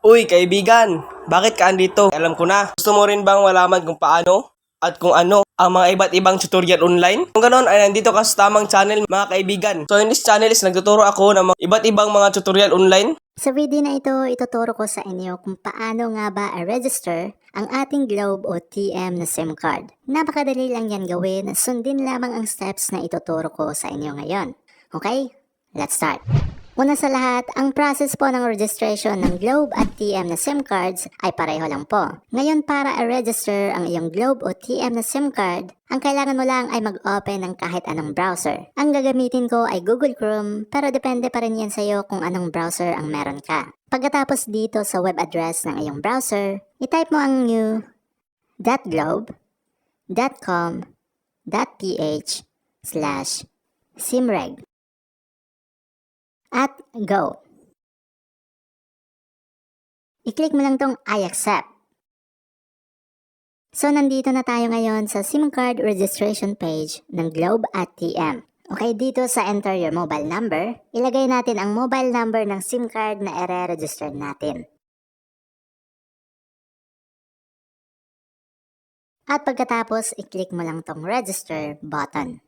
Uy, kaibigan! Bakit ka andito? Alam ko na. Gusto mo rin bang malaman kung paano at kung ano ang mga iba't ibang tutorial online? Kung ganoon ay nandito ka sa tamang channel mga kaibigan. So in this channel is nagtuturo ako ng mga iba't ibang mga tutorial online. Sa video na ito, ituturo ko sa inyo kung paano nga ba i-register ang ating Globe o TM na SIM card. Napakadali lang yan gawin, sundin lamang ang steps na ituturo ko sa inyo ngayon. Okay? Let's start! Una sa lahat, ang process po ng registration ng Globe at TM na SIM cards ay pareho lang po. Ngayon para i-register ang iyong Globe o TM na SIM card, ang kailangan mo lang ay mag-open ng kahit anong browser. Ang gagamitin ko ay Google Chrome, pero depende pa rin yan sa iyo kung anong browser ang meron ka. Pagkatapos dito sa web address ng iyong browser, i-type mo ang new.globe.com.ph/simreg. At go. I-click mo lang tong I accept. So nandito na tayo ngayon sa SIM card registration page ng Globe at TM. Okay, dito sa enter your mobile number, ilagay natin ang mobile number ng SIM card na i-register natin. At pagkatapos, i-click mo lang tong register button.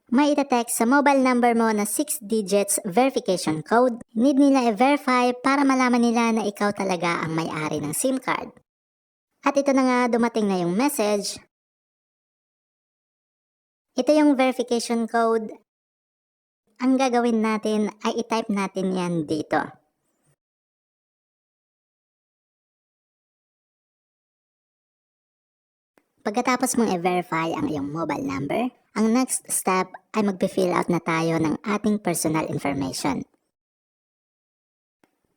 May ita-text sa mobile number mo na 6 digits verification code. Need nila i-verify para malaman nila na ikaw talaga ang may-ari ng SIM card. At ito na nga, dumating na yung message. Ito yung verification code. Ang gagawin natin ay i-type natin yan dito. Pagkatapos mong i-verify ang iyong mobile number, ang next step ay mag-fill out na tayo ng ating personal information.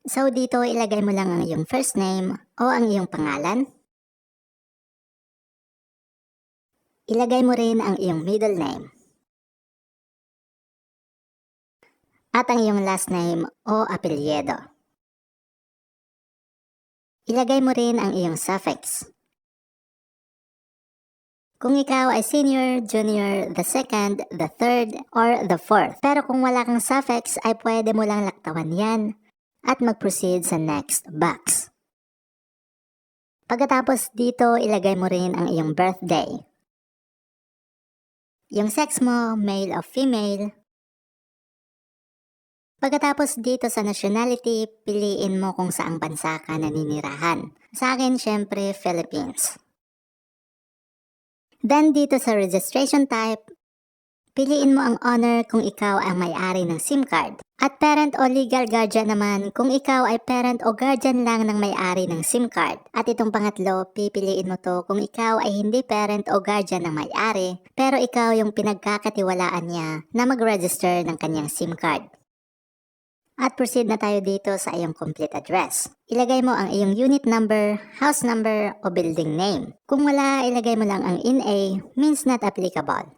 So dito ilagay mo lang ang iyong first name o ang iyong pangalan. Ilagay mo rin ang iyong middle name. At ang iyong last name o apelyido. Ilagay mo rin ang iyong suffix. Kung ikaw ay senior, junior, the second, the third, or the fourth. Pero kung wala kang suffix ay pwede mo lang laktawan yan at mag-proceed sa next box. Pagkatapos dito, ilagay mo rin ang iyong birthday. Yung sex mo, male o female. Pagkatapos dito sa nationality, piliin mo kung saang bansa ka naninirahan. Sa akin, syempre, Philippines. Then dito sa registration type, piliin mo ang owner kung ikaw ang may-ari ng SIM card. At parent o legal guardian naman kung ikaw ay parent o guardian lang ng may-ari ng SIM card. At itong pangatlo, pipiliin mo to kung ikaw ay hindi parent o guardian ng may-ari, pero ikaw yung pinagkakatiwalaan niya na mag-register ng kanyang SIM card. At proceed na tayo dito sa iyong complete address. Ilagay mo ang iyong unit number, house number, o building name. Kung wala, ilagay mo lang ang NA, means not applicable.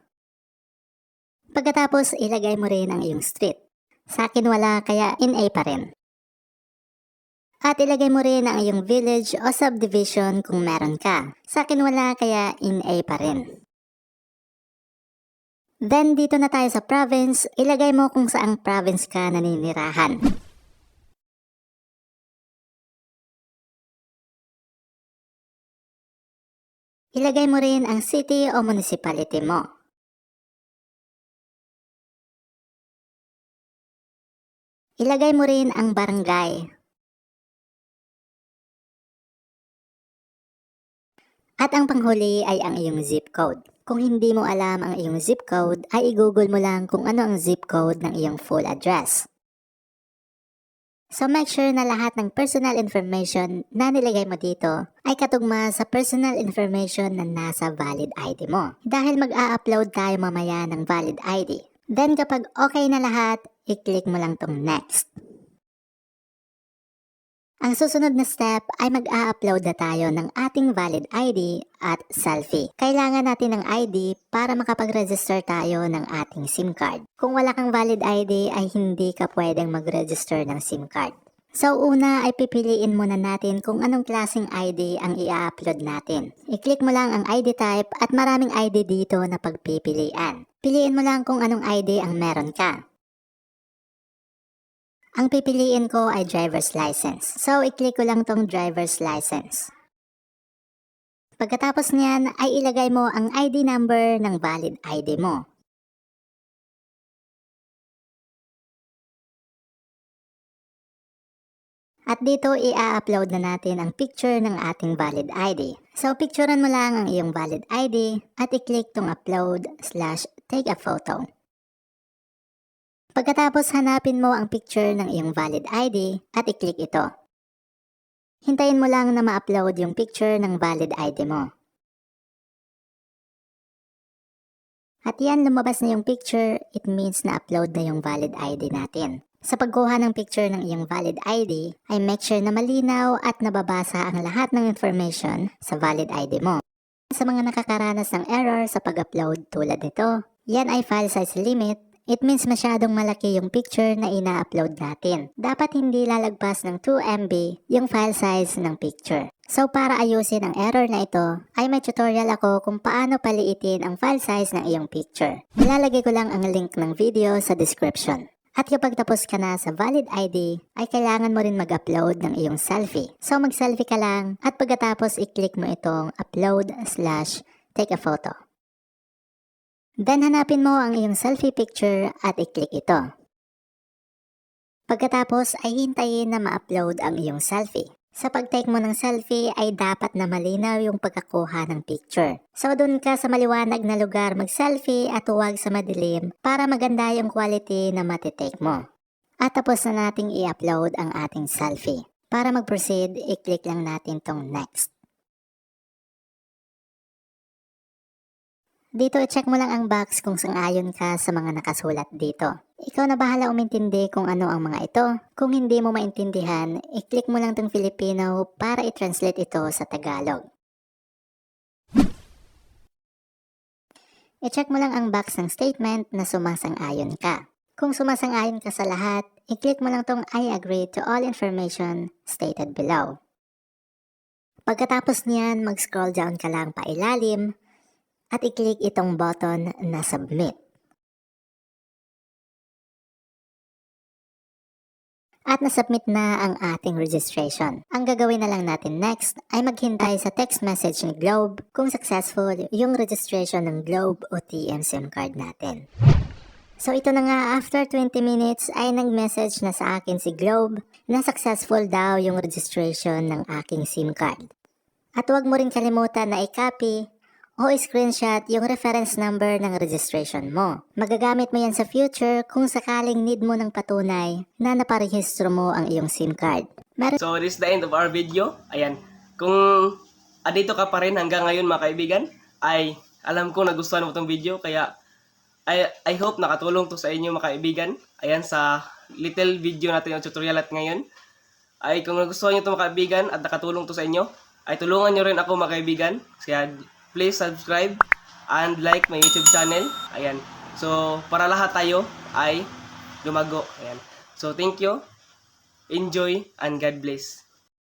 Pagkatapos, ilagay mo rin ang iyong street. Sa akin wala, kaya NA pa rin. At ilagay mo rin ang iyong village o subdivision kung meron ka. Sa akin wala, kaya NA pa rin. Then dito na tayo sa province, ilagay mo kung saang province ka naninirahan. Ilagay mo rin ang city o municipality mo. Ilagay mo rin ang barangay. At ang panghuli ay ang iyong zip code. Kung hindi mo alam ang iyong zip code, ay i-google mo lang kung ano ang zip code ng iyong full address. So make sure na lahat ng personal information na nilagay mo dito ay katugma sa personal information na nasa valid ID mo. Dahil mag-a-upload tayo mamaya ng valid ID. Then kapag okay na lahat, i-click mo lang tong next. Ang susunod na step ay mag-a-upload na tayo ng ating valid ID at selfie. Kailangan natin ng ID para makapag-register tayo ng ating SIM card. Kung wala kang valid ID ay hindi ka pwedeng mag-register ng SIM card. So una ay pipiliin muna natin kung anong klaseng ID ang i-upload natin. I-click mo lang ang ID type at maraming ID dito na pagpipilian. Piliin mo lang kung anong ID ang meron ka. Ang pipiliin ko ay driver's license. So, i-click ko lang tong driver's license. Pagkatapos niyan ay ilagay mo ang ID number ng valid ID mo. At dito i-upload na natin ang picture ng ating valid ID. So picturean mo lang ang iyong valid ID at i-click tong upload/take a photo. Pagkatapos hanapin mo ang picture ng iyong valid ID at i-click ito. Hintayin mo lang na ma-upload yung picture ng valid ID mo. At yan, lumabas na yung picture, it means na upload na yung valid ID natin. Sa pagkuha ng picture ng iyong valid ID, ay make sure na malinaw at nababasa ang lahat ng information sa valid ID mo. Sa mga nakakaranas ng error sa pag-upload tulad nito, yan ay file size limit. It means masyadong malaki yung picture na ina-upload natin. Dapat hindi lalagpas ng 2 MB yung file size ng picture. So para ayusin ang error na ito, ay may tutorial ako kung paano paliitin ang file size ng iyong picture. Nilalagay ko lang ang link ng video sa description. At kapag tapos ka na sa valid ID, ay kailangan mo rin mag-upload ng iyong selfie. So mag-selfie ka lang at pagkatapos i-click mo itong upload/take a photo. Then hanapin mo ang iyong selfie picture at i-click ito. Pagkatapos ay hintayin na ma-upload ang iyong selfie. Sa pag-take mo ng selfie ay dapat na malinaw yung pagkakuha ng picture. So dun ka sa maliwanag na lugar mag-selfie at huwag sa madilim para maganda yung quality na matitake mo. At tapos na nating i-upload ang ating selfie. Para mag-proceed, i-click lang natin tong next. Dito i-check mo lang ang box kung sang-ayon ka sa mga nakasulat dito. Ikaw na bahala umintindi kung ano ang mga ito. Kung hindi mo maintindihan, i-click mo lang tong Filipino para i-translate ito sa Tagalog. I-check mo lang ang box ng statement na sumasang-ayon ka. Kung sumasang-ayon ka sa lahat, i-click mo lang tong I agree to all information stated below. Pagkatapos niyan, mag-scroll down ka lang pa ilalim at i-click itong button na submit. At nasubmit na ang ating registration. Ang gagawin na lang natin next ay maghintay sa text message ni Globe kung successful yung registration ng Globe o TM SIM card natin. So ito na nga, after 20 minutes ay nag-message na sa akin si Globe na successful daw yung registration ng aking SIM card. At huwag mo rin kalimutan na i-copy o screenshot yung reference number ng registration mo. Magagamit mo yan sa future kung sakaling need mo ng patunay na naparehistro mo ang iyong SIM card. So this is the end of our video. Ayan, kung adito ka pa rin hanggang ngayon mga kaibigan, ay alam ko nagustuhan mo itong video, kaya I hope nakatulong to sa inyo mga kaibigan. Ayan, sa little video natin yung tutorial at ngayon, ay kung nagustuhan nyo ito mga kaibigan at nakatulong to sa inyo, ay tulungan nyo rin ako mga kaibigan. Kaya please subscribe and like my YouTube channel. Ayan. So, para lahat tayo ay lumago. Ayan. So, thank you. Enjoy and God bless.